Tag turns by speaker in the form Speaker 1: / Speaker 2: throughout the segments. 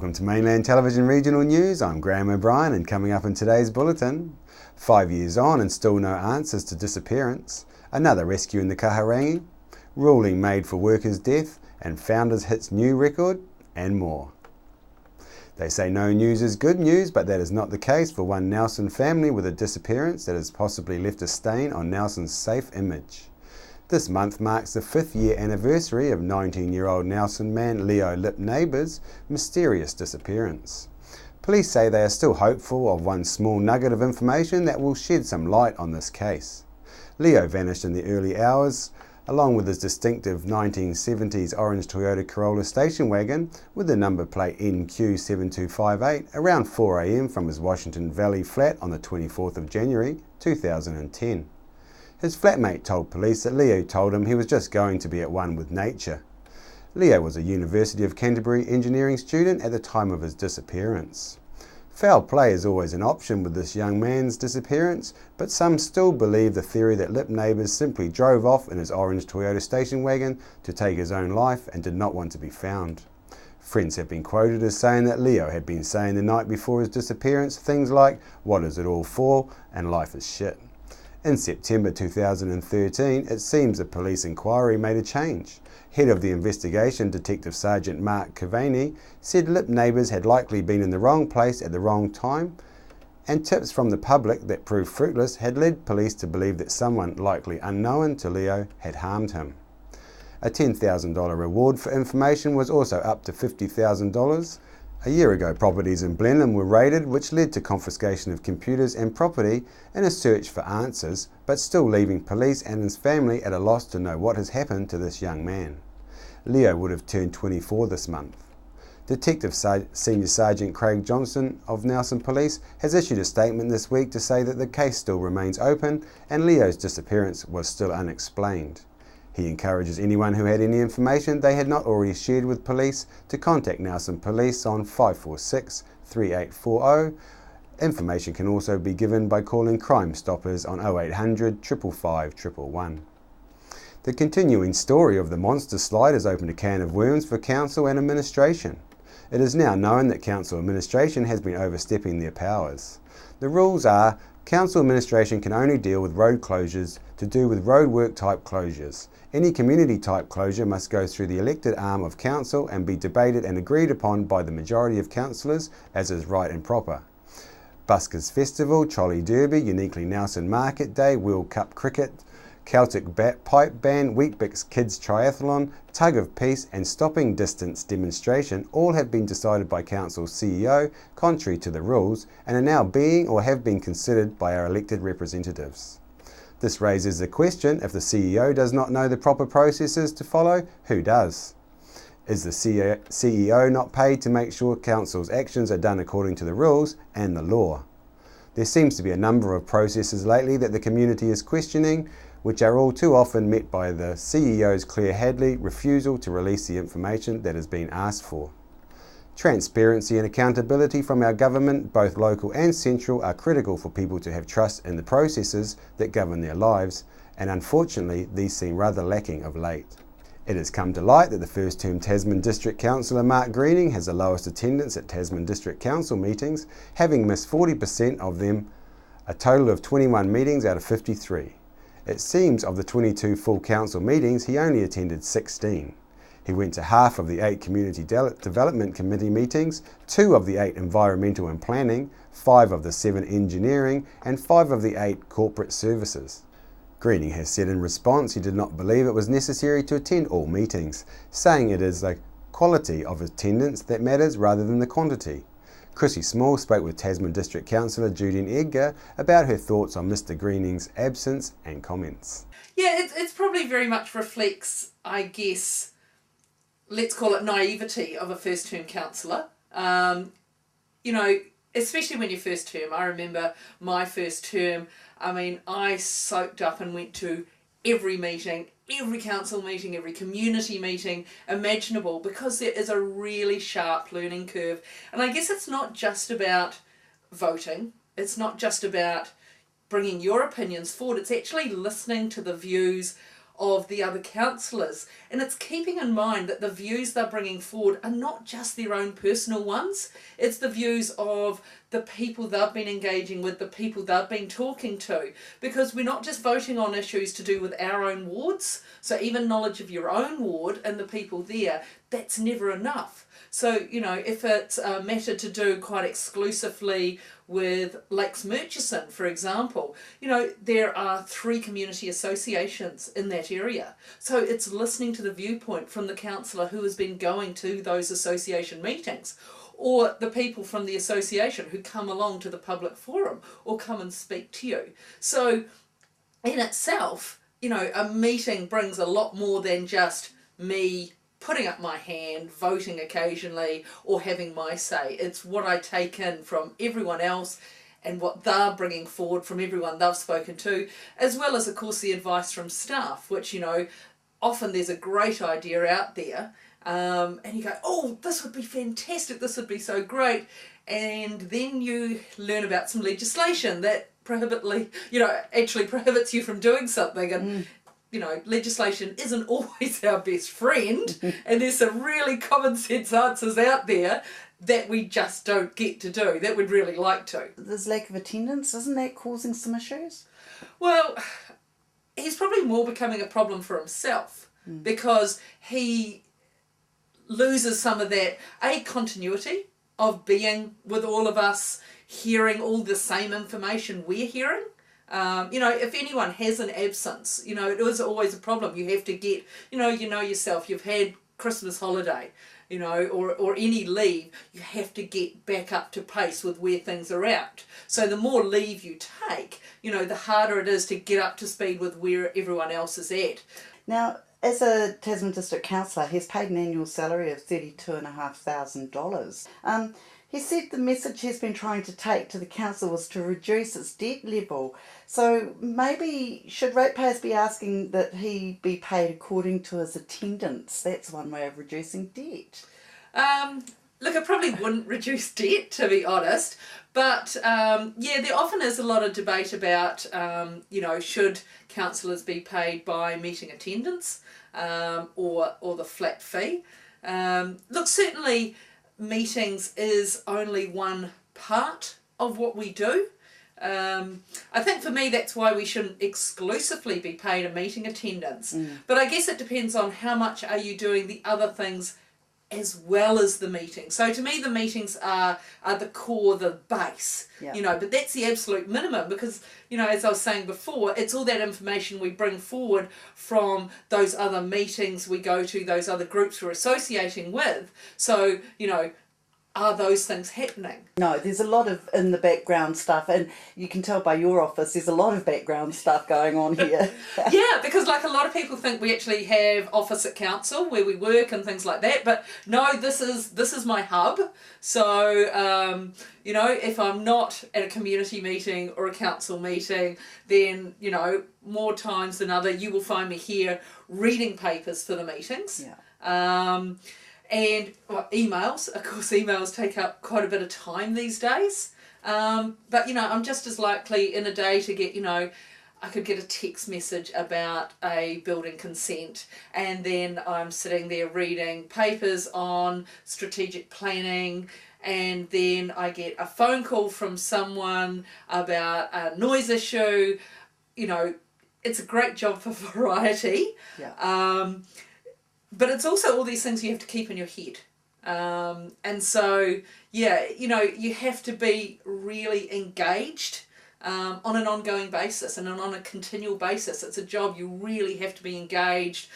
Speaker 1: Welcome to Mainland Television Regional News. I'm Graham O'Brien, and coming up in today's bulletin, 5 years on and still no answers to disappearance, another rescue in the Kahurangi, ruling made for workers' death, and Founders hits new record, and more. They say no news is good news, but that is not the case for one Nelson family with a disappearance that has possibly left a stain on Nelson's safe image. This month marks the 5th year anniversary of 19-year-old Nelson man Leo Lip Neighbours' mysterious disappearance. Police say they are still hopeful of one small nugget of information that will shed some light on this case. Leo vanished in the early hours, along with his distinctive 1970s orange Toyota Corolla station wagon with the number plate NQ7258 around 4 a.m. from his Washington Valley flat on the 24th of January 2010. His flatmate told police that Leo told him he was just going to be at one with nature. Leo was a University of Canterbury engineering student at the time of his disappearance. Foul play is always an option with this young man's disappearance, but some still believe the theory that Lip Neighbours simply drove off in his orange Toyota station wagon to take his own life and did not want to be found. Friends have been quoted as saying that Leo had been saying the night before his disappearance things like, "What is it all for?" and "Life is shit." In September 2013, it seems a police inquiry made a change. Head of the investigation, Detective Sergeant Mark Cavani, said Lip Neighbours had likely been in the wrong place at the wrong time, and tips from the public that proved fruitless had led police to believe that someone likely unknown to Leo had harmed him. A $10,000 reward for information was also up to $50,000. A year ago, properties in Blenheim were raided, which led to confiscation of computers and property in a search for answers, but still leaving police and his family at a loss to know what has happened to this young man. Leo would have turned 24 this month. Detective Senior Sergeant Craig Johnson of Nelson Police has issued a statement this week to say that the case still remains open and Leo's disappearance was still unexplained. He encourages anyone who had any information they had not already shared with police to contact Nelson Police on 546-3840. Information can also be given by calling Crime Stoppers on 0800 555 111. The continuing story of the monster slide has opened a can of worms for council and administration. It is now known that council administration has been overstepping their powers. The rules are council administration can only deal with road closures to do with roadwork type closures. Any community type closure must go through the elected arm of council and be debated and agreed upon by the majority of councillors as is right and proper. Buskers Festival, Trolley Derby, Uniquely Nelson Market Day, World Cup Cricket, Celtic Pipe Band, Weet-Bix Kids Triathlon, Tug of Peace and Stopping Distance demonstration all have been decided by Council's CEO, contrary to the rules, and are now being or have been considered by our elected representatives. This raises the question, if the CEO does not know the proper processes to follow, who does? Is the CEO not paid to make sure Council's actions are done according to the rules and the law? There seems to be a number of processes lately that the community is questioning, which are all too often met by the CEO's Claire Hadley refusal to release the information that has been asked for. Transparency and accountability from our government, both local and central, are critical for people to have trust in the processes that govern their lives, and unfortunately these seem rather lacking of late. It has come to light that the first-term Tasman District Councillor Mark Greening has the lowest attendance at Tasman District Council meetings, having missed 40% of them, a total of 21 meetings out of 53. It seems of the 22 full council meetings he only attended 16. He went to half of the 8 Community Development Committee meetings, 2 of the 8 Environmental and Planning, 5 of the 7 Engineering, and 5 of the 8 Corporate Services. Greening has said in response he did not believe it was necessary to attend all meetings, saying it is the quality of attendance that matters rather than the quantity. Chrissy Small spoke with Tasman District Councillor Judine Edgar about her thoughts on Mr Greening's absence and comments.
Speaker 2: Yeah, it's probably very much reflects, I guess, let's call it naivety of a first-term councillor. Especially when you're first term. I remember my first term, I soaked up and went to every meeting, every council meeting, every community meeting imaginable, because there is a really sharp learning curve. And I guess it's not just about voting. It's not just about bringing your opinions forward. It's actually listening to the views of the other councillors. And it's keeping in mind that the views they're bringing forward are not just their own personal ones, it's the views of the people they've been engaging with, the people they've been talking to. Because we're not just voting on issues to do with our own wards, so even knowledge of your own ward and the people there, that's never enough. So, you know, if it's a matter to do quite exclusively with Lakes Murchison, for example, you know, there are 3 community associations in that area. So it's listening to the viewpoint from the councillor who has been going to those association meetings, or the people from the association who come along to the public forum or come and speak to you. So in itself, you know, a meeting brings a lot more than just me putting up my hand, voting occasionally, or having my say. It's what I take in from everyone else and what they're bringing forward from everyone they've spoken to, as well as, of course, the advice from staff, which, you know, often there's a great idea out there, and you go, oh, this would be fantastic, this would be so great, and then you learn about some legislation that actually prohibits you from doing something, and you know, legislation isn't always our best friend, and there's some really common sense answers out there that we just don't get to do, that we'd really like to.
Speaker 3: There's lack of attendance, isn't that causing some issues?
Speaker 2: Well, he's probably more becoming a problem for himself, because he loses some of that, continuity of being with all of us, hearing all the same information we're hearing. You know, if anyone has an absence, you know, it is always a problem. You have to get, you know yourself, you've had Christmas holiday, you know, or any leave, you have to get back up to pace with where things are at. So the more leave you take, you know, the harder it is to get up to speed with where everyone else is at.
Speaker 3: Now, as a Tasman District Councillor, he's paid an annual salary of $32,500. He said the message he's been trying to take to the council was to reduce its debt level. So maybe should ratepayers be asking that he be paid according to his attendance? That's one way of reducing debt.
Speaker 2: Look, it probably wouldn't reduce debt, to be honest, but yeah, there often is a lot of debate about, you know, should councillors be paid by meeting attendance or the flat fee. Look, certainly meetings is only one part of what we do. I think for me that's why we shouldn't exclusively be paid a meeting attendance. But I guess it depends on how much are you doing the other things as well as the meetings. So to me the meetings are the core, the base, you know, but that's the absolute minimum, because, you know, as I was saying before, it's all that information we bring forward from those other meetings we go to, those other groups we're associating with. So, you know, are those things happening?
Speaker 3: No, there's a lot of in the background stuff, and you can tell by your office there's a lot of background stuff going on here.
Speaker 2: Yeah, because like a lot of people think we actually have office at council where we work and things like that, but no, this is my hub. So you know, if I'm not at a community meeting or a council meeting, then, you know, more times than other you will find me here reading papers for the meetings. And emails, of course, emails take up quite a bit of time these days. But, you know, I'm just as likely in a day to get, you know, I could get a text message about a building consent, and then I'm sitting there reading papers on strategic planning, and then I get a phone call from someone about a noise issue. You know, it's a great job for variety. But it's also all these things you have to keep in your head. And so, yeah, you know, you have to be really engaged on an ongoing basis and on a continual basis. It's a job you really have to be engaged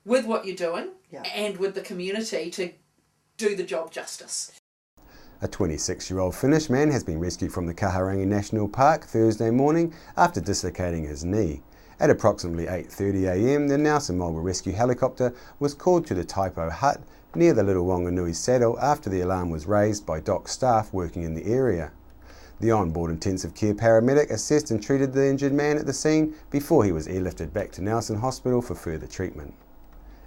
Speaker 2: with what you're doing and with the community to do the job justice.
Speaker 1: A 26-year-old Finnish man has been rescued from the Kahurangi National Park Thursday morning after dislocating his knee. At approximately 8:30 a.m, the Nelson Mobile Rescue Helicopter was called to the Taipo hut near the Little Wanganui Saddle after the alarm was raised by DOC staff working in the area. The onboard intensive care paramedic assessed and treated the injured man at the scene before he was airlifted back to Nelson Hospital for further treatment.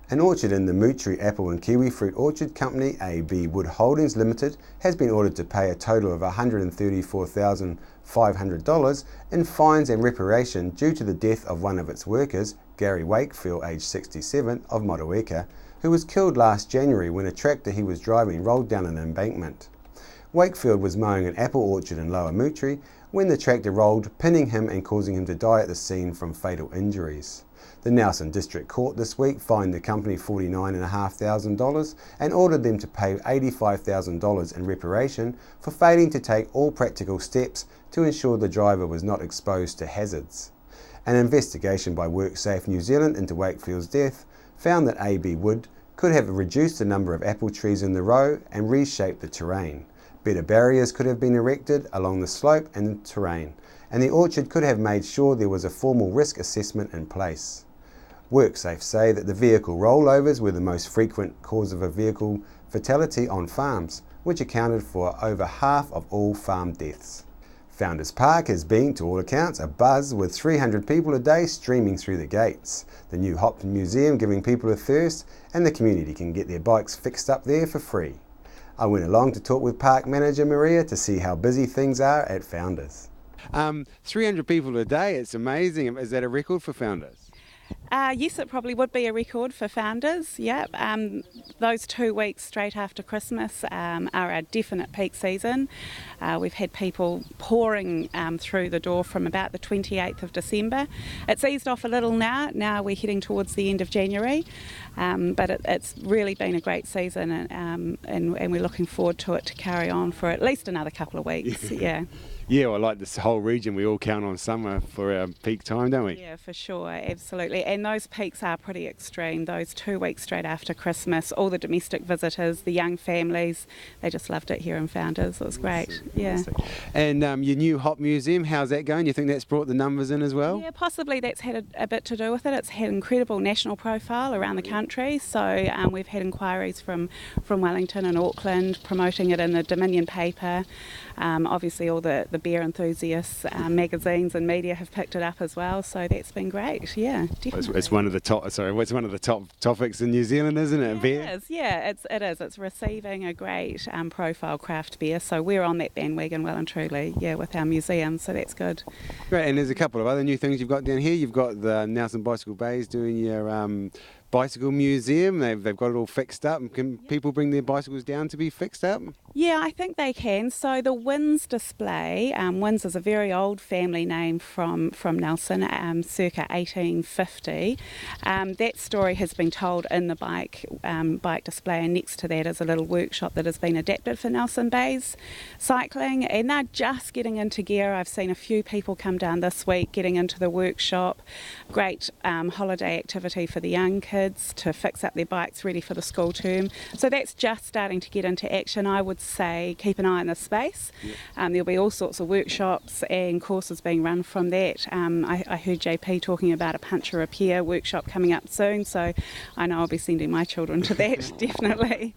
Speaker 1: An orchard in the Moutere Apple and Kiwi Fruit Orchard Company, AB Wood Holdings Limited, has been ordered to pay a total of $134,500 $500 in fines and reparation due to the death of one of its workers, Gary Wakefield, aged 67, of Motueka, who was killed last January when a tractor he was driving rolled down an embankment. Wakefield was mowing an apple orchard in Lower Mootry when the tractor rolled, pinning him and causing him to die at the scene from fatal injuries. The Nelson District Court this week fined the company $49,500 and ordered them to pay $85,000 in reparation for failing to take all practical steps to ensure the driver was not exposed to hazards. An investigation by WorkSafe New Zealand into Wakefield's death found that AB Wood could have reduced the number of apple trees in the row and reshaped the terrain. Better barriers could have been erected along the slope and the terrain, and the orchard could have made sure there was a formal risk assessment in place. WorkSafe say that the vehicle rollovers were the most frequent cause of a vehicle fatality on farms, which accounted for over half of all farm deaths. Founders Park has been, to all accounts, a buzz with 300 people a day streaming through the gates. The new Hop Museum giving people a thirst, and the community can get their bikes fixed up there for free. I went along to talk with park manager Maria to see how busy things are at Founders. 300 people a day, it's amazing. Is that a record for Founders?
Speaker 4: Yes, it probably would be a record for Founders, yep. Those 2 weeks straight after Christmas are our definite peak season. We've had people pouring through the door from about the 28th of December. It's eased off a little now we're heading towards the end of January, but it's really been a great season, and we're looking forward to it to carry on for at least another couple of weeks, yeah.
Speaker 1: Yeah, well, like this whole region, we all count on summer for our peak time, don't we?
Speaker 4: Yeah, for sure, absolutely. And those peaks are pretty extreme. Those 2 weeks straight after Christmas, all the domestic visitors, the young families, they just loved it here in Founders. It was great, yeah.
Speaker 1: And your new Hop Museum, how's that going? You think that's brought the numbers in as well?
Speaker 4: Yeah, possibly that's had a bit to do with it. It's had incredible national profile around the country. So we've had inquiries from Wellington and Auckland, promoting it in the Dominion paper. Obviously all the beer enthusiasts, magazines and media have picked it up as well, so that's been great. Yeah, definitely.
Speaker 1: It's one of the top. It's one of the top topics in New Zealand, isn't it?
Speaker 4: Yeah,
Speaker 1: beer.
Speaker 4: It is. Yeah, it is. It's receiving a great profile craft beer, so we're on that bandwagon well and truly. Yeah, with our museum, so that's good.
Speaker 1: Great, and there's a couple of other new things you've got down here. You've got the Nelson Bicycle Bays doing your bicycle museum. They've got it all fixed up. Can people bring their bicycles down to be fixed up?
Speaker 4: Yeah, I think they can. So the Winds display, Winds is a very old family name from Nelson, circa 1850. That story has been told in the bike display, and next to that is a little workshop that has been adapted for Nelson Bays cycling, and they're just getting into gear. I've seen a few people come down this week getting into the workshop. Great holiday activity for the young kids to fix up their bikes ready for the school term. So that's just starting to get into action. I would say keep an eye on this space. Yep. There'll be all sorts of workshops and courses being run from that. I heard JP talking about a puncture repair workshop coming up soon, so I know I'll be sending my children to that, definitely.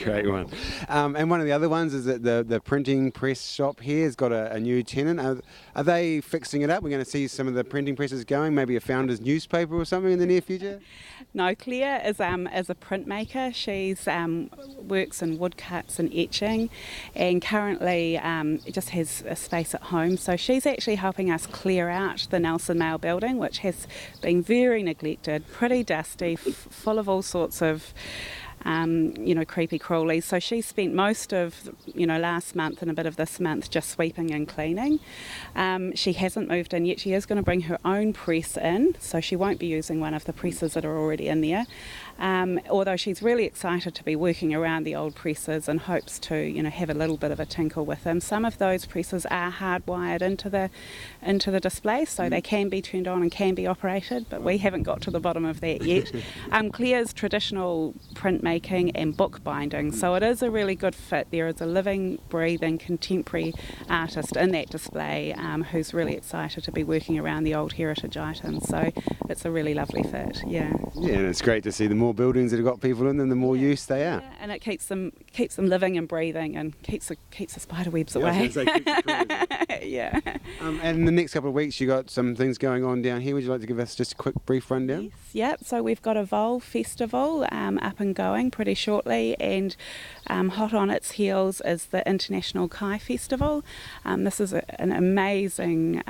Speaker 1: Great one. And one of the other ones is that the printing press shop here has got a new tenant. Are they fixing it up? We're going to see some of the printing presses going, maybe a Founders newspaper or something in the near future?
Speaker 4: No, Claire is a printmaker. She's works in woodcuts and etching, and currently just has a space at home. So she's actually helping us clear out the Nelson Mail building, which has been very neglected, pretty dusty, full of all sorts of creepy crawlies. So she spent most of last month and a bit of this month just sweeping and cleaning. She hasn't moved in yet. She is going to bring her own press in, so she won't be using one of the presses that are already in there. Although she's really excited to be working around the old presses and hopes to have a little bit of a tinkle with them. Some of those presses are hardwired into the display, so they can be turned on and can be operated, but we haven't got to the bottom of that yet. Claire's traditional printmaking and bookbinding, so it is a really good fit. There is a living, breathing, contemporary artist in that display who's really excited to be working around the old heritage items, so it's a really lovely fit. Yeah,
Speaker 1: and it's great to see the more buildings that have got people in them, the more use they are.
Speaker 4: Yeah, and it keeps them living and breathing, and keeps the spider webs away. Yeah.
Speaker 1: And in the next couple of weeks, you got some things going on down here. Would you like to give us just a quick, brief rundown?
Speaker 4: Yes. Yep. So we've got a Vole Festival up and going. coming pretty shortly, and hot on its heels is the International Kai Festival. This is an amazing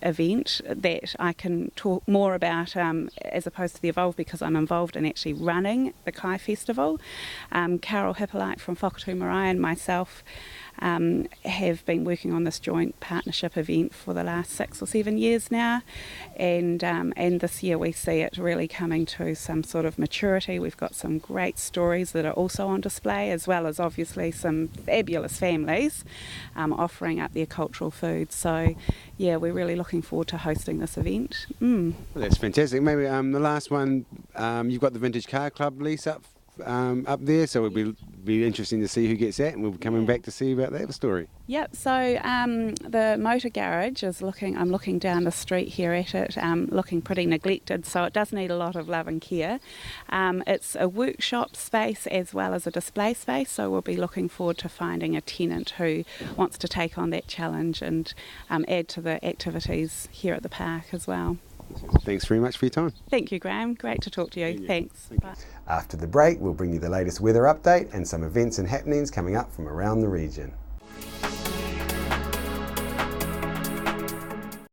Speaker 4: event that I can talk more about as opposed to the Evolve, because I'm involved in actually running the Kai Festival. Carol Hippolyte from Whakatū Marae and myself have been working on this joint partnership event for the last 6 or 7 years now, and this year we see it really coming to some sort of maturity. We've got some great stories that are also on display, as well as obviously some fabulous families offering up their cultural food. So yeah, we're really looking forward to hosting this event.
Speaker 1: Well, that's fantastic. Maybe the last one, you've got the Vintage Car Club lease up there, so it'll be interesting to see who gets that, and we'll be coming back to see about that story.
Speaker 4: Yep, so the motor garage is I'm looking down the street here at it, looking pretty neglected, so it does need a lot of love and care. It's a workshop space as well as a display space, so we'll be looking forward to finding a tenant who wants to take on that challenge and add to the activities here at the park as well.
Speaker 1: Thanks very much for your time.
Speaker 4: Thank you, Graham. Great to talk to you. Thanks. Bye.
Speaker 1: After the break, we'll bring you the latest weather update and some events and happenings coming up from around the region.